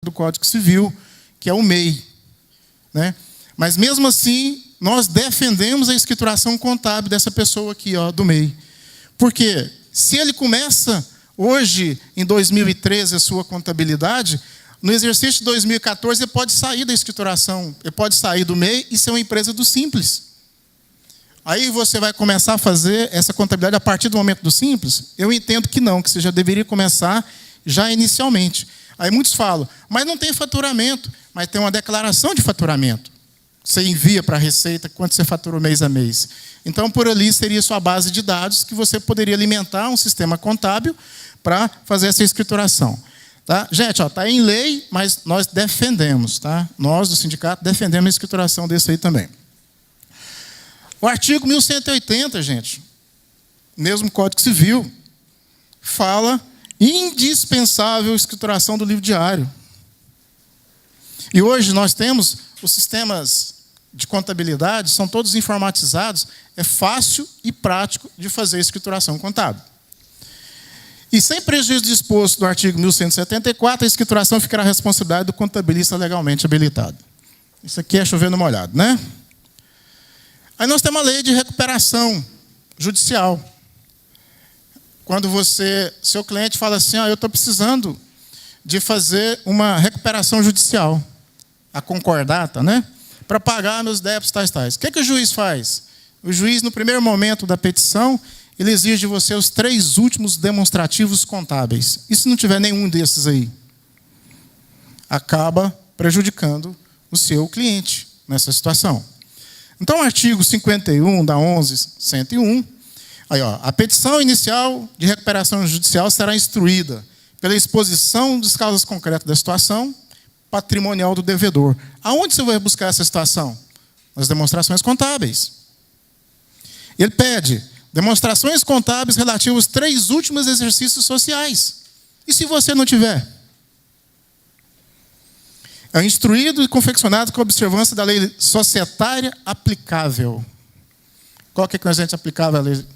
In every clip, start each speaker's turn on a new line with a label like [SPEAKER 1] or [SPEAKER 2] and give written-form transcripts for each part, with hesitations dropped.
[SPEAKER 1] do Código Civil, que é o MEI, né? Mas mesmo assim, nós defendemos a escrituração contábil dessa pessoa aqui, ó, do MEI. Por quê? Se ele começa hoje, em 2013, a sua contabilidade, no exercício de 2014, ele pode sair da escrituração, ele pode sair do MEI e ser uma empresa do Simples. Aí você vai começar a fazer essa contabilidade a partir do momento do Simples? Eu entendo que não, que você já deveria começar já inicialmente. Aí muitos falam, mas não tem faturamento, mas tem uma declaração de faturamento. Você envia para a Receita quanto você faturou mês a mês. Então, por ali seria sua base de dados que você poderia alimentar um sistema contábil para fazer essa escrituração. Tá? Gente, está em lei, mas nós defendemos. Tá? Nós, do sindicato, defendemos a escrituração desse aí também. O artigo 1180, gente, mesmo Código Civil, fala indispensável escrituração do livro diário. E hoje nós temos os sistemas de contabilidade, são todos informatizados, é fácil e prático de fazer a escrituração contábil. E sem prejuízo disposto do artigo 1174, a escrituração ficará à responsabilidade do contabilista legalmente habilitado. Isso aqui é chover no molhado, né? Aí nós temos a lei de recuperação judicial. Quando seu cliente fala assim, eu estou precisando de fazer uma recuperação judicial, a concordata, né? Para pagar meus débitos tais. O que o juiz faz? O juiz, no primeiro momento da petição, ele exige de você os 3 últimos demonstrativos contábeis. E se não tiver nenhum desses aí? Acaba prejudicando o seu cliente nessa situação. Então, o artigo 51 da 11.101, aí, ó, a petição inicial de recuperação judicial será instruída pela exposição das causas concretas da situação patrimonial do devedor. Aonde você vai buscar essa situação? Nas demonstrações contábeis. Ele pede demonstrações contábeis relativas aos 3 últimos exercícios sociais. E se você não tiver? É instruído e confeccionado com observância da lei societária aplicável. Qual que é a gente aplicava a lei?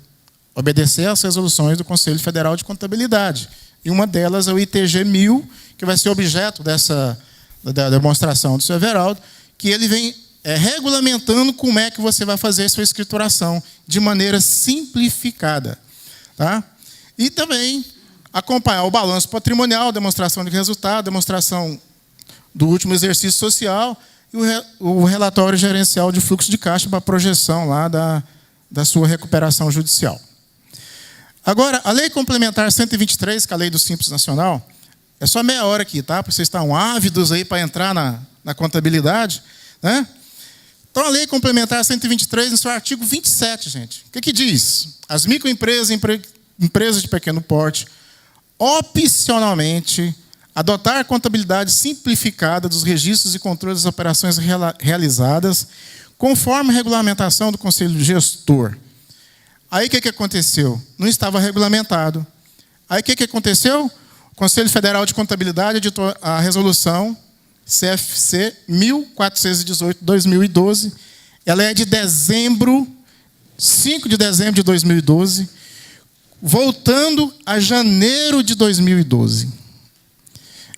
[SPEAKER 1] Obedecer às resoluções do Conselho Federal de Contabilidade. E uma delas é o ITG 1000, que vai ser objeto da demonstração do senhor Everaldo, que ele vem regulamentando como é que você vai fazer a sua escrituração de maneira simplificada. Tá? E também acompanhar o balanço patrimonial, demonstração de resultado, demonstração do último exercício social e o relatório gerencial de fluxo de caixa para a projeção lá da sua recuperação judicial. Agora, a Lei Complementar 123, que é a Lei do Simples Nacional, é só meia hora aqui, tá? Porque vocês estão ávidos aí para entrar na contabilidade, né? Então, a Lei Complementar 123, no seu artigo 27, gente, o que diz? As microempresas e empresas de pequeno porte, opcionalmente, adotar a contabilidade simplificada dos registros e controles das operações realizadas, conforme a regulamentação do Conselho Gestor. Aí o que aconteceu? Não estava regulamentado. Aí o que aconteceu? O Conselho Federal de Contabilidade editou a resolução CFC 1418/2012. Ela é de 5 de dezembro de 2012, voltando a janeiro de 2012.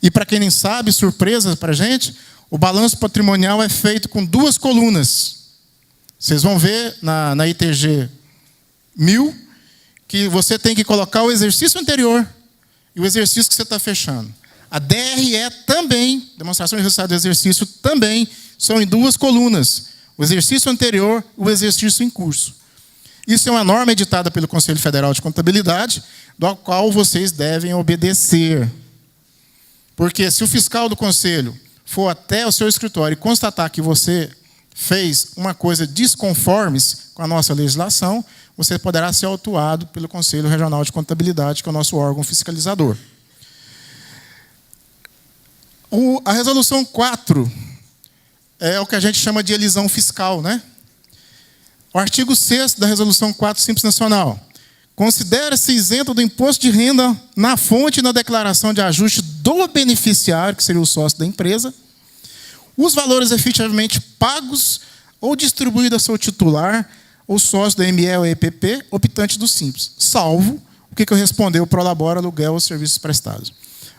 [SPEAKER 1] E para quem nem sabe, surpresa para a gente, o balanço patrimonial é feito com 2 colunas. Vocês vão ver na ITG 1000 que você tem que colocar o exercício anterior e o exercício que você está fechando. A DRE também, demonstração de resultado do exercício, também são em 2 colunas. O exercício anterior e o exercício em curso. Isso é uma norma editada pelo Conselho Federal de Contabilidade, do qual vocês devem obedecer. Porque se o fiscal do Conselho for até o seu escritório e constatar que você fez uma coisa desconformes com a nossa legislação, você poderá ser autuado pelo Conselho Regional de Contabilidade, que é o nosso órgão fiscalizador. A resolução 4 é o que a gente chama de elisão fiscal, né? O artigo 6º da resolução 4 Simples Nacional. Considera-se isento do imposto de renda na fonte e na declaração de ajuste do beneficiário, que seria o sócio da empresa, os valores efetivamente pagos ou distribuídos ao seu titular ou sócio da ME ou EPP, optante do Simples, salvo o que eu respondeu, prolabora, aluguel ou serviços prestados.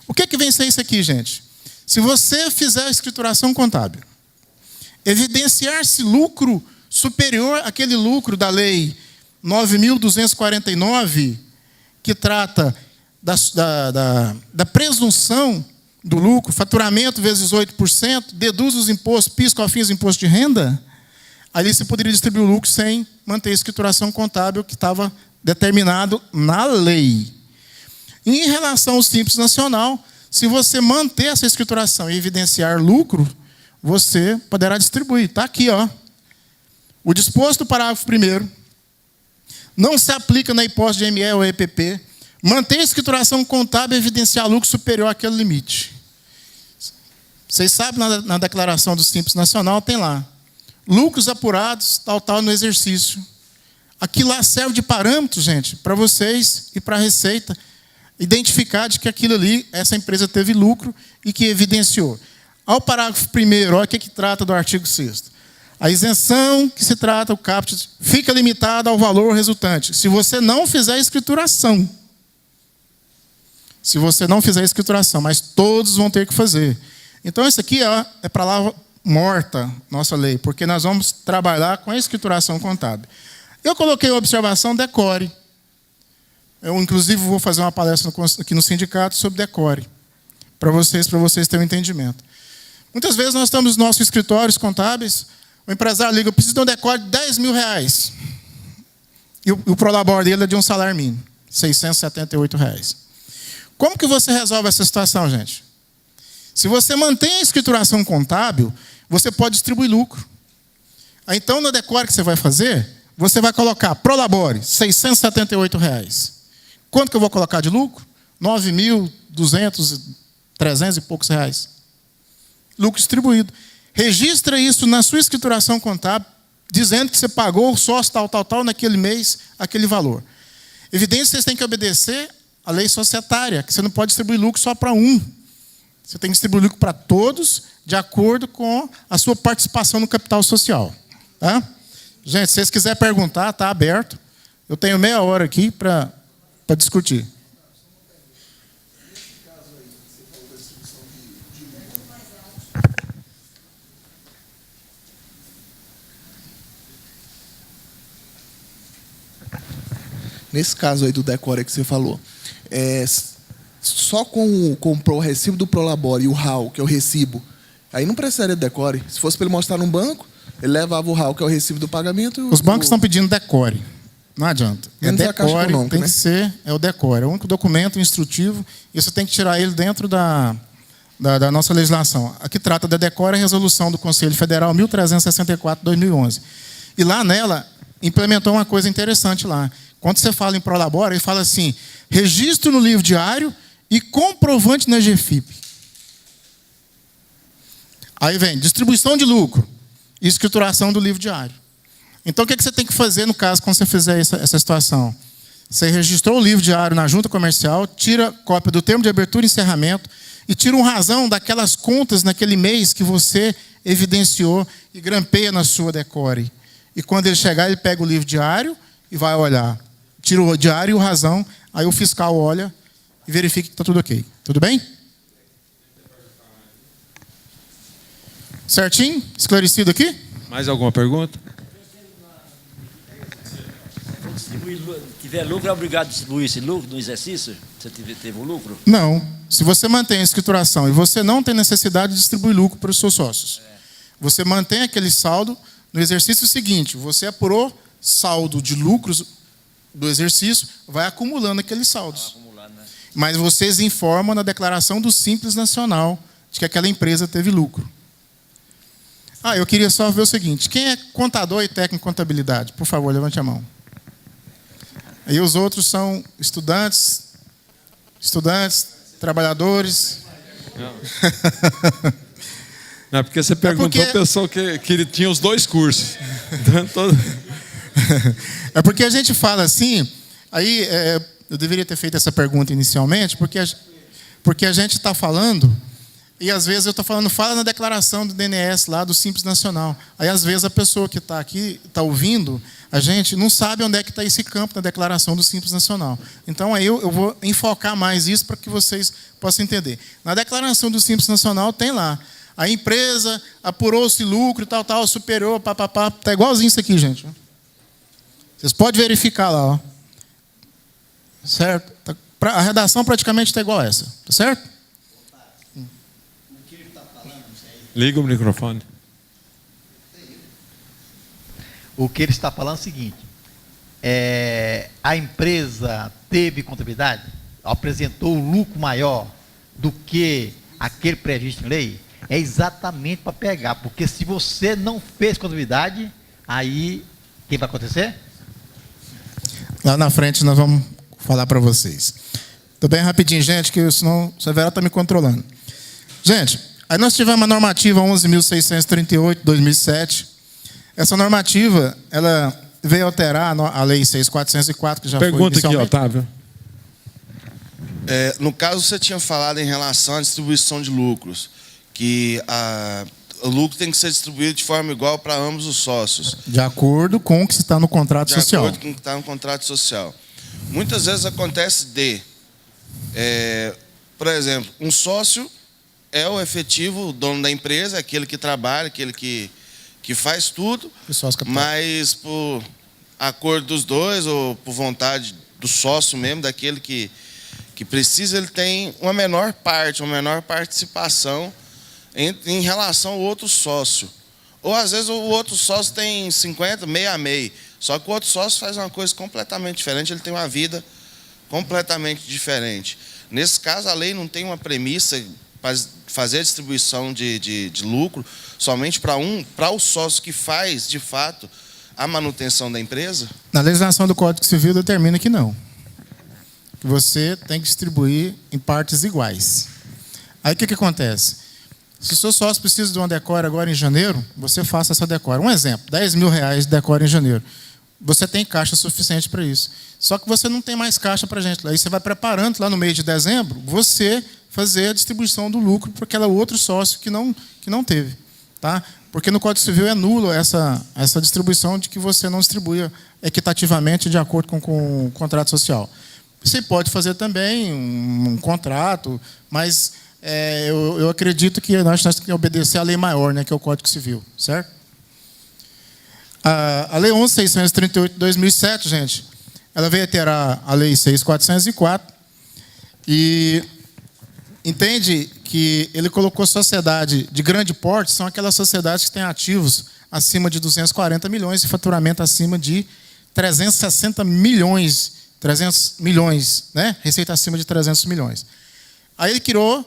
[SPEAKER 1] O que vem ser isso aqui, gente? Se você fizer a escrituração contábil, evidenciar-se lucro superior àquele lucro da lei 9.249, que trata da presunção do lucro, faturamento vezes 8%, deduz os impostos, PIS, COFINS, imposto de renda, ali você poderia distribuir o lucro sem manter a escrituração contábil que estava determinado na lei. E em relação ao Simples Nacional, se você manter essa escrituração e evidenciar lucro, você poderá distribuir. Está aqui, ó. O disposto do parágrafo 1º não se aplica na hipótese de ME ou EPP. Manter a escrituração contábil e evidenciar lucro superior àquele limite. Vocês sabem, na declaração do Simples Nacional, tem lá. Lucros apurados, tal, no exercício. Aqui lá serve de parâmetro, gente, para vocês e para a Receita identificar de que aquilo ali, essa empresa teve lucro e que evidenciou. Ao parágrafo 1º, olha o que trata do artigo 6º. A isenção que se trata, o caput, fica limitada ao valor resultante. Se você não fizer a escrituração. Se você não fizer a escrituração, mas todos vão ter que fazer. Então, isso aqui é para lá morta, nossa lei, porque nós vamos trabalhar com a escrituração contábil. Eu coloquei a observação decore. Eu, inclusive, vou fazer uma palestra aqui no sindicato sobre decore, para vocês terem um entendimento. Muitas vezes nós estamos nos nossos escritórios contábeis, o empresário liga, eu preciso de um decore de R$10.000. E o prolabore dele é de um salário mínimo, R$678. Como que você resolve essa situação, gente? Se você mantém a escrituração contábil, você pode distribuir lucro. Aí, então, no decore que você vai fazer, você vai colocar prolabore, R$678. Quanto que eu vou colocar de lucro? 9.200, 300 e poucos reais. Lucro distribuído. Registra isso na sua escrituração contábil, dizendo que você pagou o sócio tal, naquele mês, aquele valor. Evidência que vocês têm que obedecer a lei societária, que você não pode distribuir lucro só para um. Você tem que distribuir lucro para todos, de acordo com a sua participação no capital social. Tá? Gente, se vocês quiserem perguntar, está aberto. Eu tenho meia hora aqui para discutir.
[SPEAKER 2] Nesse caso aí do decore que você falou, só comprou o recibo do Prolabore e o RAL, que é o recibo, aí não precisaria de decore. Se fosse para ele mostrar num banco, ele levava o RAL, que é o recibo do pagamento.
[SPEAKER 1] Os bancos estão pedindo decore. Não adianta. É decore, tem que ser, é o decore. É o único documento instrutivo e você tem que tirar ele dentro da nossa legislação. Aqui trata da decore a resolução do Conselho Federal 1364/2011. E lá nela, implementou uma coisa interessante lá. Quando você fala em Prolabore, ele fala assim, registro no livro diário e comprovante na GFIP. Aí vem distribuição de lucro e escrituração do livro diário. Então, o que você tem que fazer, no caso, quando você fizer essa situação? Você registrou o livro diário na junta comercial, tira cópia do termo de abertura e encerramento e tira uma razão daquelas contas naquele mês que você evidenciou e grampeia na sua decore. E quando ele chegar, ele pega o livro diário e vai olhar. Tira o diário e o razão, aí o fiscal olha e verifica que está tudo ok. Tudo bem? Certinho? Esclarecido aqui?
[SPEAKER 3] Mais alguma pergunta?
[SPEAKER 4] Se tiver lucro, é obrigado a distribuir esse lucro no exercício? Se teve um lucro?
[SPEAKER 1] Não. Se você mantém a escrituração e você não tem necessidade de distribuir lucro para os seus sócios, você mantém aquele saldo no exercício seguinte. Você apurou saldo de lucros do exercício, vai acumulando aqueles saldos. Mas vocês informam na declaração do Simples Nacional de que aquela empresa teve lucro. Eu queria só ver o seguinte. Quem é contador e técnico em contabilidade? Por favor, levante a mão. E os outros são estudantes, trabalhadores.
[SPEAKER 3] Não, porque você perguntou ao pessoal que ele tinha os dois cursos.
[SPEAKER 1] É porque a gente fala assim, aí eu deveria ter feito essa pergunta inicialmente, porque a gente está falando E às vezes eu estou falando, fala na declaração do DNS lá do Simples Nacional. Aí às vezes a pessoa que está aqui, está ouvindo, a gente não sabe onde é que está esse campo na declaração do Simples Nacional. Então aí eu vou enfocar mais isso para que vocês possam entender. Na declaração do Simples Nacional tem lá, a empresa apurou-se lucro, tal, superior, papapá, está igualzinho isso aqui, gente. Vocês podem verificar lá, ó. Certo? A redação praticamente está igual a essa, tá certo?
[SPEAKER 3] Liga o microfone.
[SPEAKER 5] O que ele está falando é o seguinte: a empresa teve contabilidade, apresentou um lucro maior do que aquele previsto em lei, é exatamente para pegar, porque se você não fez contabilidade, aí o que vai acontecer?
[SPEAKER 1] Lá na frente nós vamos falar para vocês. Estou bem rapidinho, gente, que senão o Severo está me controlando. Gente, aí nós tivemos a normativa 11.638, 2007. Essa normativa, ela veio alterar a lei 6.404, que já foi
[SPEAKER 3] Pergunta aqui,
[SPEAKER 1] inicialmente...
[SPEAKER 3] Otávio.
[SPEAKER 6] No caso, você tinha falado em relação à distribuição de lucros, que o lucro tem que ser distribuído de forma igual para ambos os sócios.
[SPEAKER 1] De acordo com o que está no contrato social.
[SPEAKER 6] De acordo com o que está no contrato social. Muitas vezes acontece por exemplo, um sócio é o efetivo, o dono da empresa, aquele que trabalha, aquele que faz tudo, mas por acordo dos dois, ou por vontade do sócio mesmo, daquele que precisa, ele tem uma menor participação em relação ao outro sócio. Ou às vezes o outro sócio tem 50, meio a meio, só que o outro sócio faz uma coisa completamente diferente, ele tem uma vida completamente diferente. Nesse caso, a lei não tem uma premissa para fazer a distribuição de lucro somente para o sócio que faz, de fato, a manutenção da empresa?
[SPEAKER 1] Na legislação do Código Civil determina que não. Que você tem que distribuir em partes iguais. Aí o que acontece? Se o seu sócio precisa de uma decora agora em janeiro, você faça essa decora. Um exemplo, R$10.000 de decora em janeiro. Você tem caixa suficiente para isso. Só que você não tem mais caixa para a gente. Aí você vai preparando lá no mês de dezembro, você fazer a distribuição do lucro para aquele outro sócio que não teve. Tá? Porque no Código Civil é nulo essa distribuição de que você não distribua equitativamente de acordo com o contrato social. Você pode fazer também um contrato, mas eu acredito que nós temos que obedecer à lei maior, né, que é o Código Civil, certo? A Lei 11.638 de 2007, gente, ela veio alterar a Lei 6.404 e entende que ele colocou sociedade de grande porte, são aquelas sociedades que têm ativos acima de 240 milhões e faturamento acima de 360 milhões, 300 milhões, né? Receita acima de 300 milhões. Aí ele criou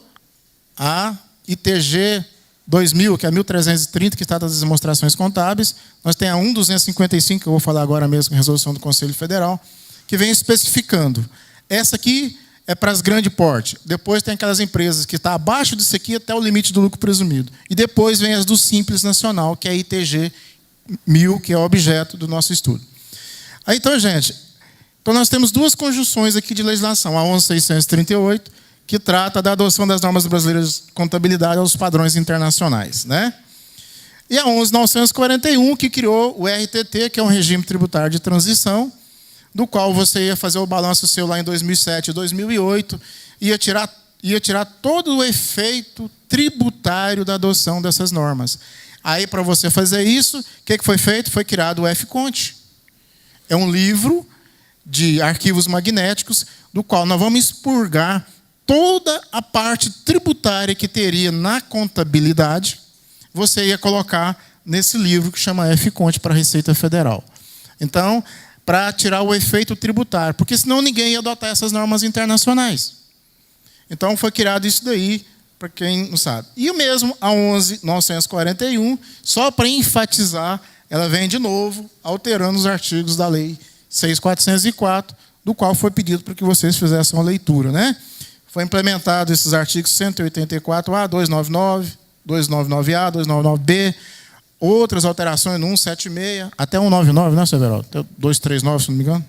[SPEAKER 1] a ITG 2000, que é a 1330, que está das demonstrações contábeis. Nós temos a 1255, que eu vou falar agora mesmo, resolução do Conselho Federal, que vem especificando. Essa aqui é para as grandes porte. Depois tem aquelas empresas que estão abaixo disso aqui até o limite do lucro presumido. E depois vem as do Simples Nacional, que é a ITG 1000, que é o objeto do nosso estudo. Aí, então, gente, nós temos duas conjunções aqui de legislação. A 11.638, que trata da adoção das normas brasileiras de contabilidade aos padrões internacionais, né? E a 11.941, que criou o RTT, que é um regime tributário de transição, do qual você ia fazer o balanço seu lá em 2007 e 2008, ia tirar todo o efeito tributário da adoção dessas normas. Aí, para você fazer isso, o que foi feito? Foi criado o F-Conte. É um livro de arquivos magnéticos, do qual nós vamos expurgar toda a parte tributária que teria na contabilidade, você ia colocar nesse livro que chama F-Conte para a Receita Federal. Então, para tirar o efeito tributário, porque senão ninguém ia adotar essas normas internacionais. Então, foi criado isso daí, para quem não sabe. E o mesmo, a 11.941, só para enfatizar, ela vem de novo, alterando os artigos da Lei 6.404, do qual foi pedido para que vocês fizessem uma leitura, né? Foi implementado esses artigos 184A, 299, 299A, 299B, outras alterações no 176, até 199, né, Severo? Até 239, se não me engano.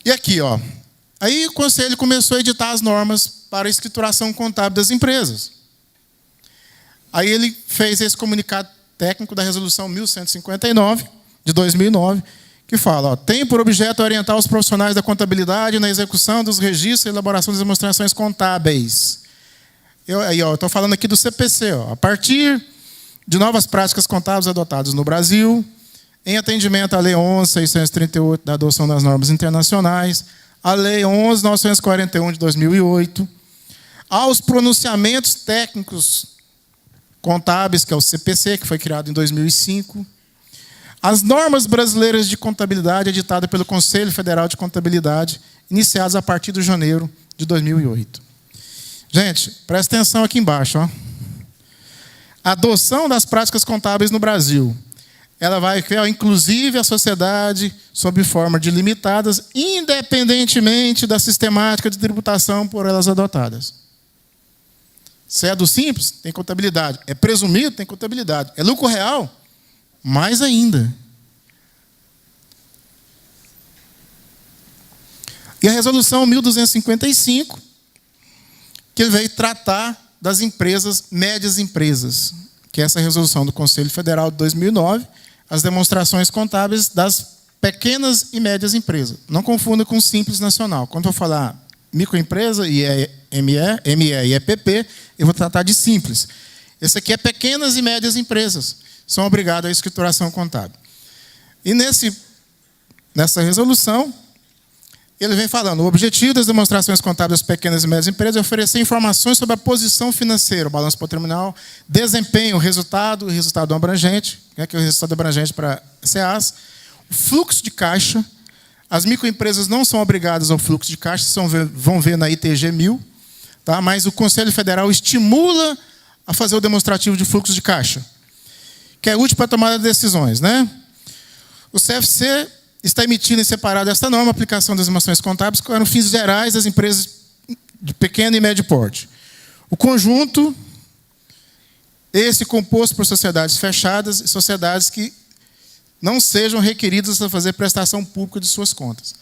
[SPEAKER 1] E aqui, ó. Aí o Conselho começou a editar as normas para a escrituração contábil das empresas. Aí ele fez esse comunicado técnico da Resolução 1159, de 2009, que fala, tem por objeto orientar os profissionais da contabilidade na execução dos registros e elaboração das demonstrações contábeis. Eu estou falando aqui do CPC. A partir de novas práticas contábeis adotadas no Brasil, em atendimento à Lei 11.638 da adoção das normas internacionais, a Lei 11.941 de 2008, aos pronunciamentos técnicos contábeis, que é o CPC, que foi criado em 2005, as normas brasileiras de contabilidade editadas pelo Conselho Federal de Contabilidade, iniciadas a partir de janeiro de 2008. Gente, presta atenção aqui embaixo. A adoção das práticas contábeis no Brasil, ela vai criar, inclusive, a sociedade sob forma de limitadas, independentemente da sistemática de tributação por elas adotadas. Se é do simples, tem contabilidade. É presumido, tem contabilidade. É lucro real? Mais ainda. E a Resolução 1255, que veio tratar das empresas, médias empresas, que é essa resolução do Conselho Federal de 2009, as demonstrações contábeis das pequenas e médias empresas. Não confunda com Simples Nacional. Quando eu falar microempresa, ME e EPP, eu vou tratar de simples. Esse aqui é pequenas e médias empresas. São obrigadas à escrituração contábil. E nessa resolução, ele vem falando, o objetivo das demonstrações contábeis das pequenas e médias empresas é oferecer informações sobre a posição financeira, o balanço patrimonial, desempenho, o resultado abrangente, que é o resultado abrangente para CAs, o fluxo de caixa. As microempresas não são obrigadas ao fluxo de caixa, vão ver na ITG 1000, tá? Mas o Conselho Federal estimula a fazer o demonstrativo de fluxo de caixa, que é útil para a tomada de decisões, né? O CFC está emitindo em separado esta norma, a aplicação das demonstrações contábeis para fins gerais das empresas de pequeno e médio porte. O conjunto, esse composto por sociedades fechadas e sociedades que não sejam requeridas a fazer prestação pública de suas contas.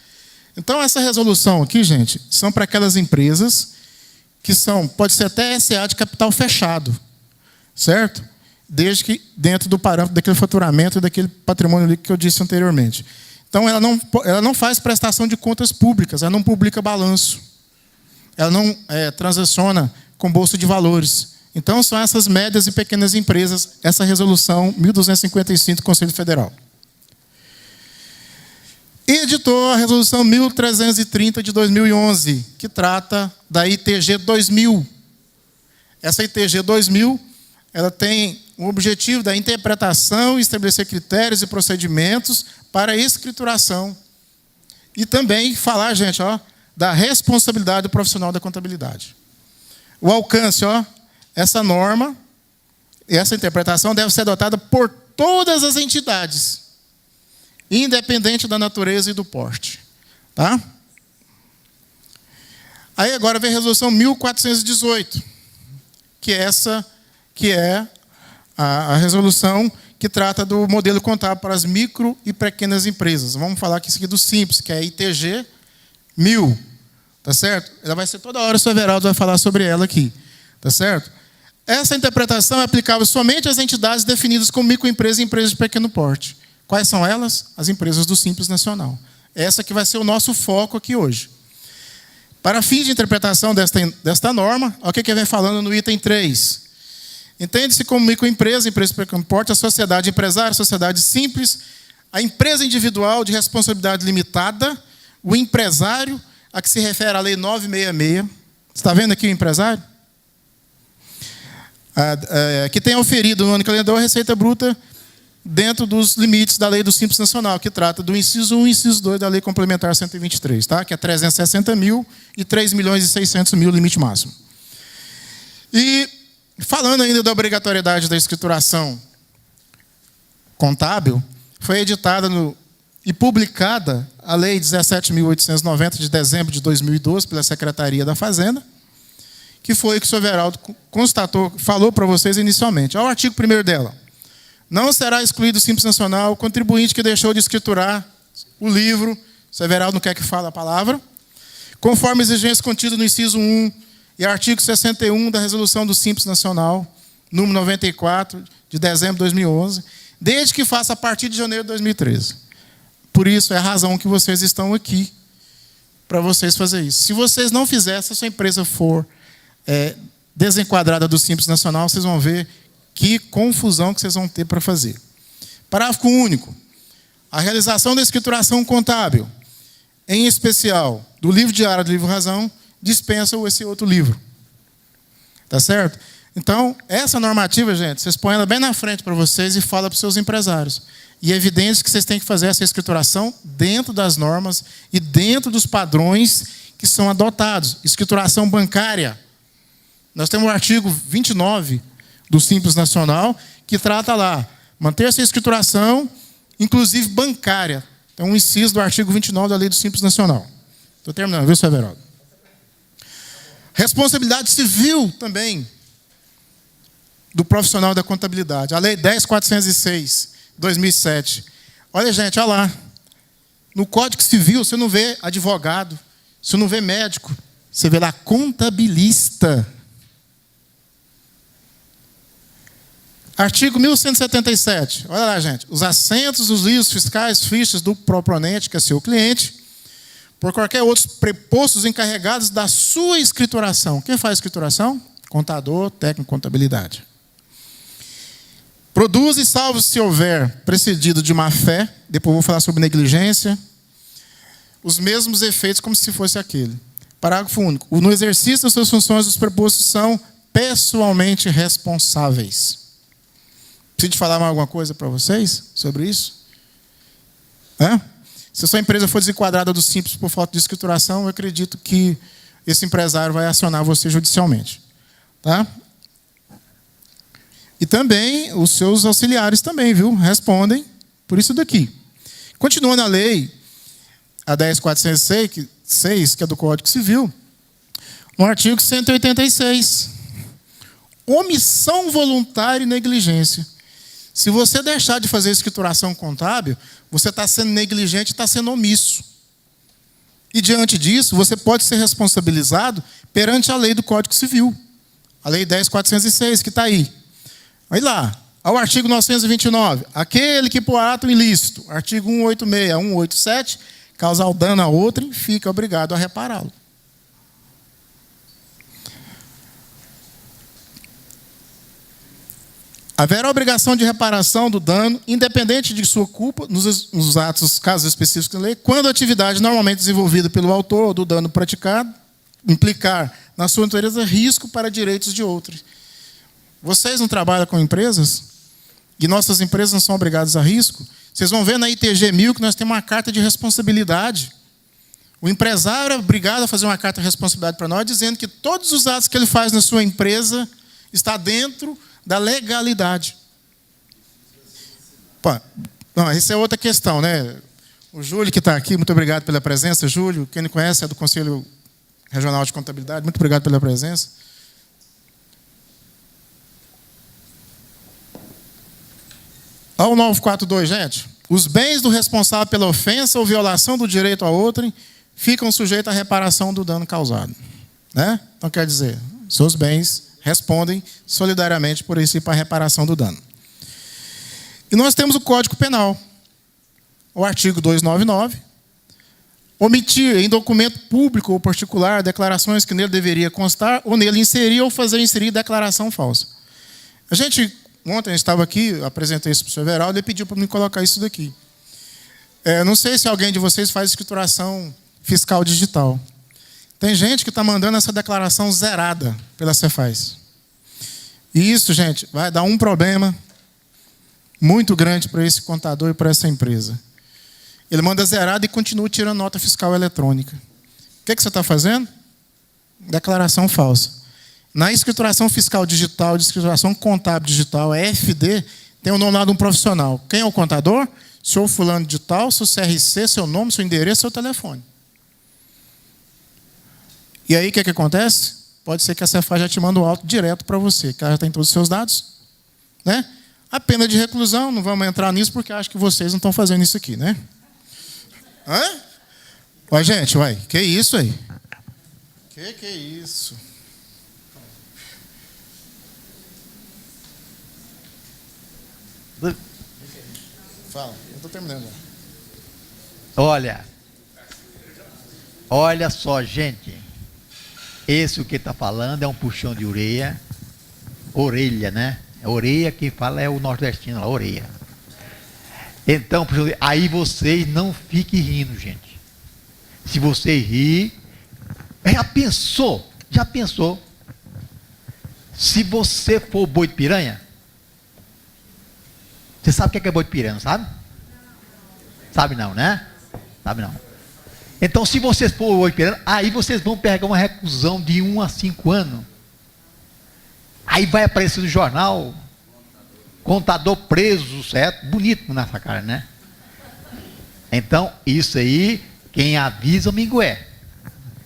[SPEAKER 1] Então, essa resolução aqui, gente, são para aquelas empresas que pode ser até SA de capital fechado, certo? Desde que dentro do parâmetro daquele faturamento e daquele patrimônio líquido que eu disse anteriormente. Então, ela não faz prestação de contas públicas, ela não publica balanço, ela não transaciona com bolsa de valores. Então, são essas médias e pequenas empresas, essa resolução 1255 do Conselho Federal. E editou a resolução 1330 de 2011, que trata da ITG 2000. Essa ITG 2000, ela tem o objetivo da interpretação e estabelecer critérios e procedimentos para a escrituração. E também falar, gente, da responsabilidade do profissional da contabilidade. O alcance, essa norma, essa interpretação deve ser adotada por todas as entidades, independente da natureza e do porte. Tá? Aí agora vem a resolução 1418, que é a resolução que trata do modelo contábil para as micro e pequenas empresas. Vamos falar aqui do Simples, que é a ITG 1000. Tá certo? Ela vai ser toda hora, o Sr. Everaldo vai falar sobre ela aqui. Tá certo? Essa interpretação é aplicável somente às entidades definidas como microempresa e empresas de pequeno porte. Quais são elas? As empresas do Simples Nacional. Essa que vai ser o nosso foco aqui hoje. Para fins de interpretação desta norma, olha o que vem falando no item 3. Entende-se como microempresa, empresa de pequeno porte, a sociedade empresária, a sociedade simples, a empresa individual de responsabilidade limitada, o empresário, a que se refere à Lei 966. Você está vendo aqui o empresário? Que tenha oferido no ano calendário a receita bruta dentro dos limites da Lei do Simples Nacional, que trata do inciso 1 e inciso 2 da Lei Complementar 123, tá? Que é 360 mil e 3.600.000 limite máximo. E falando ainda da obrigatoriedade da escrituração contábil, foi editada e publicada a Lei 17.890 de dezembro de 2012 pela Secretaria da Fazenda, que foi o que o senhor Everaldo falou para vocês inicialmente. Olha o artigo 1º dela. Não será excluído o Simples Nacional o contribuinte que deixou de escriturar o livro, o senhor Everaldo não quer que fale a palavra, conforme exigências contidas no inciso 1 e artigo 61 da Resolução do Simples Nacional, número 94, de dezembro de 2011, desde que faça a partir de janeiro de 2013. Por isso, é a razão que vocês estão aqui, para vocês fazerem isso. Se vocês não fizerem, se a sua empresa for desenquadrada do Simples Nacional, vocês vão ver que confusão que vocês vão ter para fazer. Parágrafo único. A realização da escrituração contábil, em especial do livro diário do livro razão, dispensa esse outro livro. Tá certo? Então, essa normativa, gente, vocês põem ela bem na frente para vocês e fala para os seus empresários. E é evidente que vocês têm que fazer essa escrituração dentro das normas e dentro dos padrões que são adotados. Escrituração bancária. Nós temos o artigo 29 do Simples Nacional, que trata lá, manter essa escrituração, inclusive bancária. Tem um inciso do artigo 29 da Lei do Simples Nacional. Estou terminando, viu, seu Everaldo? Responsabilidade civil também do profissional da contabilidade. A Lei 10.406, 2007. Olha, gente, olha lá. No Código Civil, você não vê advogado, você não vê médico, você vê lá contabilista. Artigo 1177. Olha lá, gente. Os assentos dos livros fiscais, fichas do proponente, que é seu cliente, por qualquer outros prepostos encarregados da sua escrituração. Quem faz escrituração? Contador, técnico de contabilidade. Produz e salvo se houver precedido de má fé. Depois vou falar sobre negligência. Os mesmos efeitos como se fosse aquele. Parágrafo único. No exercício das suas funções, os prepostos são pessoalmente responsáveis. Preciso falar mais alguma coisa para vocês sobre isso? Se a sua empresa for desenquadrada do Simples por falta de escrituração, eu acredito que esse empresário vai acionar você judicialmente. Tá? E também os seus auxiliares também, viu? Respondem por isso daqui. Continuando a lei, a 10.406, que é do Código Civil, no artigo 186. Omissão voluntária e negligência. Se você deixar de fazer escrituração contábil, você está sendo negligente e está sendo omisso. E diante disso, você pode ser responsabilizado perante a lei do Código Civil. A lei 10.406, que está aí. Olha lá, ao artigo 929. Aquele que por ato ilícito, artigo 186, 187, causar dano a outrem, fica obrigado a repará-lo. Haverá obrigação de reparação do dano, independente de sua culpa, nos atos, casos específicos da lei, quando a atividade normalmente desenvolvida pelo autor do dano praticado implicar, na sua natureza, risco para direitos de outros. Vocês não trabalham com empresas? E nossas empresas não são obrigadas a risco? Vocês vão ver na ITG 1000 que nós temos uma carta de responsabilidade. O empresário é obrigado a fazer uma carta de responsabilidade para nós, dizendo que todos os atos que ele faz na sua empresa está dentro da legalidade. Não, essa é outra questão, né? O Júlio que está aqui, muito obrigado pela presença. Júlio, quem não conhece, é do Conselho Regional de Contabilidade, muito obrigado pela presença. Olha o 942, gente. Os bens do responsável pela ofensa ou violação do direito a outrem ficam sujeitos à reparação do dano causado. Né? Então, quer dizer, seus bens respondem solidariamente por isso e para a reparação do dano. E nós temos o Código Penal, o artigo 299. Omitir em documento público ou particular declarações que nele deveria constar, ou nele inserir ou fazer inserir declaração falsa. Ontem eu estava aqui, apresentei isso para o senhor Everaldo, ele pediu para me colocar isso daqui. Não sei se alguém de vocês faz escrituração fiscal digital. Tem gente que está mandando essa declaração zerada pela Cefaz. E isso, gente, vai dar um problema muito grande para esse contador e para essa empresa. Ele manda zerado e continua tirando nota fiscal eletrônica. O que você está fazendo? Declaração falsa. Na escrituração fiscal digital, de escrituração contábil digital, a FD, tem o nome lá de um profissional. Quem é o contador? Senhor fulano de tal, seu CRC, seu nome, seu endereço, seu telefone. E aí, o que acontece? Pode ser que a Cefaz já te manda o auto direto para você, que ela já tem todos os seus dados. Né? A pena de reclusão, não vamos entrar nisso, porque acho que vocês não estão fazendo isso aqui, né? Ué, gente, que isso aí? Que é isso? Fala, eu estou terminando.
[SPEAKER 5] Olha só, gente. Esse o que está falando é um puxão de orelha, né? A orelha que fala é o nordestino, a orelha. Então, aí vocês não fiquem rindo, gente. Se você rir, já pensou? Se você for boi de piranha, você sabe o que é boi de piranha, não sabe? Sabe não, né? Sabe não. Então, se vocês for boi de piranha, aí vocês vão pegar uma reclusão de 1 a 5 anos. Aí vai aparecer no jornal, contador preso, certo? Bonito nessa cara, né? Então, isso aí, quem avisa o mingué.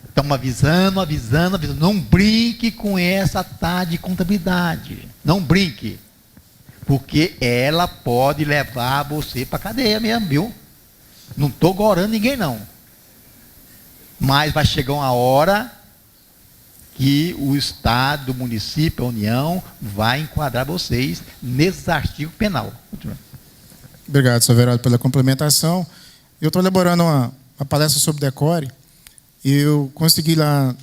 [SPEAKER 5] Estamos avisando. Não brinque com essa de contabilidade. Não brinque. Porque ela pode levar você para a cadeia mesmo, viu? Não estou gorando ninguém, não. Mas vai chegar uma hora que o Estado, o município, a União, vai enquadrar vocês nesses artigos penal.
[SPEAKER 1] Obrigado, senhor vereador, pela complementação. Eu estou elaborando uma palestra sobre decore. Eu consegui lá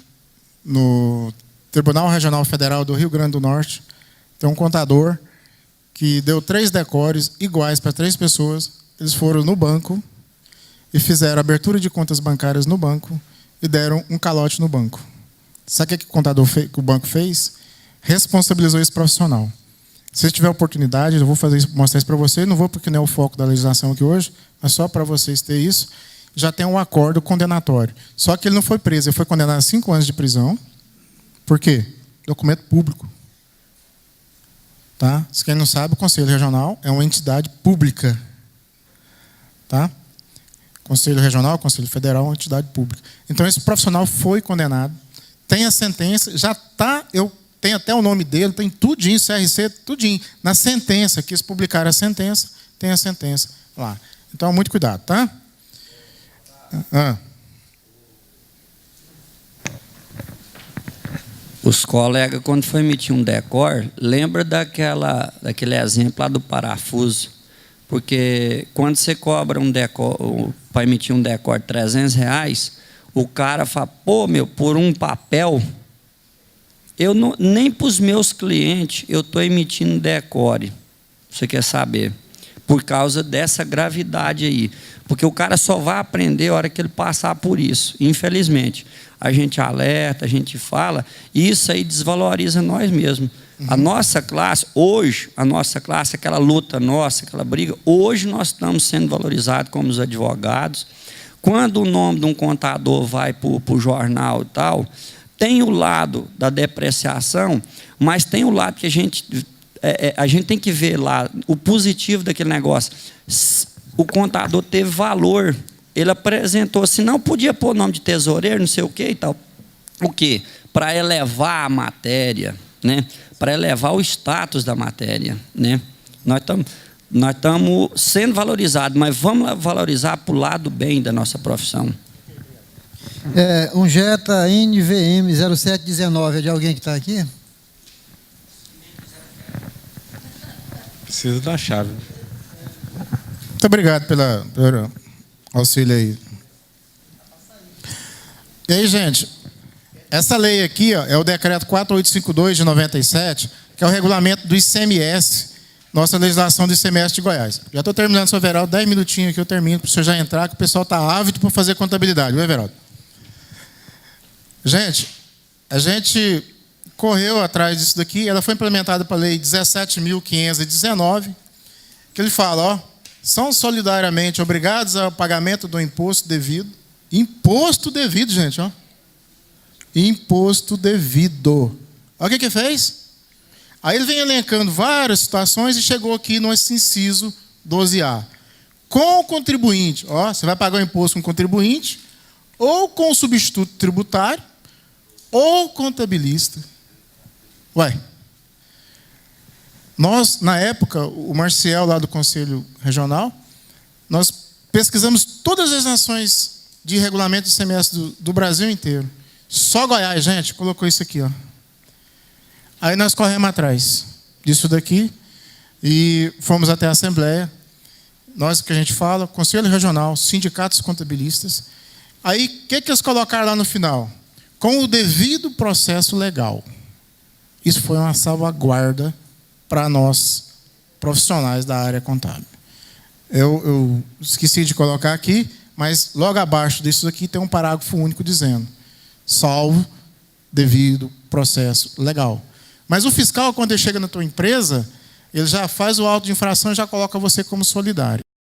[SPEAKER 1] no Tribunal Regional Federal do Rio Grande do Norte, tem um contador que deu 3 decores iguais para 3 pessoas. Eles foram no banco e fizeram abertura de contas bancárias no banco e deram um calote no banco. Sabe o que o banco fez? Responsabilizou esse profissional. Se tiver oportunidade, eu vou mostrar isso para vocês. Não vou porque não é o foco da legislação aqui hoje, mas só para vocês terem isso. Já tem um acordo condenatório. Só que ele não foi preso, ele foi condenado a 5 anos de prisão. Por quê? Documento público. Tá? Se quem não sabe, o Conselho Regional é uma entidade pública. Tá? Conselho Regional, Conselho Federal é uma entidade pública. Então, esse profissional foi condenado. Tem a sentença, já está, eu tenho até o nome dele, tem tudinho, CRC, tudinho. Na sentença, que eles publicaram a sentença, tem a sentença lá. Então, muito cuidado, tá?
[SPEAKER 7] Os colegas, quando for emitir um decor, lembra daquele exemplo lá do parafuso. Porque quando você cobra um decor, para emitir um decor de R$300, o cara fala, pô, por um papel, eu não, nem para os meus clientes eu estou emitindo decore. Você quer saber? Por causa dessa gravidade aí. Porque o cara só vai aprender a hora que ele passar por isso. Infelizmente, a gente alerta, a gente fala, e isso aí desvaloriza nós mesmos. A nossa classe, hoje, aquela luta nossa, aquela briga, hoje nós estamos sendo valorizados como os advogados. Quando o nome de um contador vai para o jornal e tal, tem o lado da depreciação, mas tem o lado que a gente tem que ver lá, o positivo daquele negócio. O contador teve valor, ele apresentou, se não podia pôr o nome de tesoureiro, não sei o que e tal. O quê? Para elevar a matéria, né? Para elevar o status da matéria, né? Nós estamos sendo valorizados, mas vamos valorizar para o lado bem da nossa profissão.
[SPEAKER 8] Um Jetta NVM 0719, é de alguém que está aqui?
[SPEAKER 3] Precisa da chave.
[SPEAKER 1] Muito obrigado pelo auxílio aí. E aí, gente, essa lei aqui é o decreto 4852 de 97, que é o regulamento do ICMS, nossa legislação do ICMS de Goiás. Já estou terminando, senhor Everaldo, 10 minutinhos aqui eu termino, para o senhor já entrar, que o pessoal está ávido para fazer contabilidade, viu, Everaldo? Gente, a gente correu atrás disso daqui, ela foi implementada para a lei 17.519, que ele fala, ó, são solidariamente obrigados ao pagamento do imposto devido. Imposto devido, gente, ó. Imposto devido. Olha o que fez? Aí ele vem elencando várias situações e chegou aqui no inciso 12A. Com o contribuinte, ó, você vai pagar o imposto com o contribuinte, ou com o substituto tributário, ou contabilista. Ué. Nós, na época, o Marcial, lá do Conselho Regional, nós pesquisamos todas as nações de regulamento de ICMS do Brasil inteiro. Só Goiás, gente, colocou isso aqui, ó. Aí nós corremos atrás disso daqui. E fomos até a Assembleia. Nós, que a gente fala, Conselho Regional, sindicatos contabilistas. Aí, o que eles colocaram lá no final? Com o devido processo legal. Isso foi uma salvaguarda para nós, profissionais da área contábil. Eu esqueci de colocar aqui, mas logo abaixo disso aqui tem um parágrafo único dizendo: salvo devido processo legal. Mas o fiscal, quando ele chega na tua empresa, ele já faz o auto de infração e já coloca você como solidário.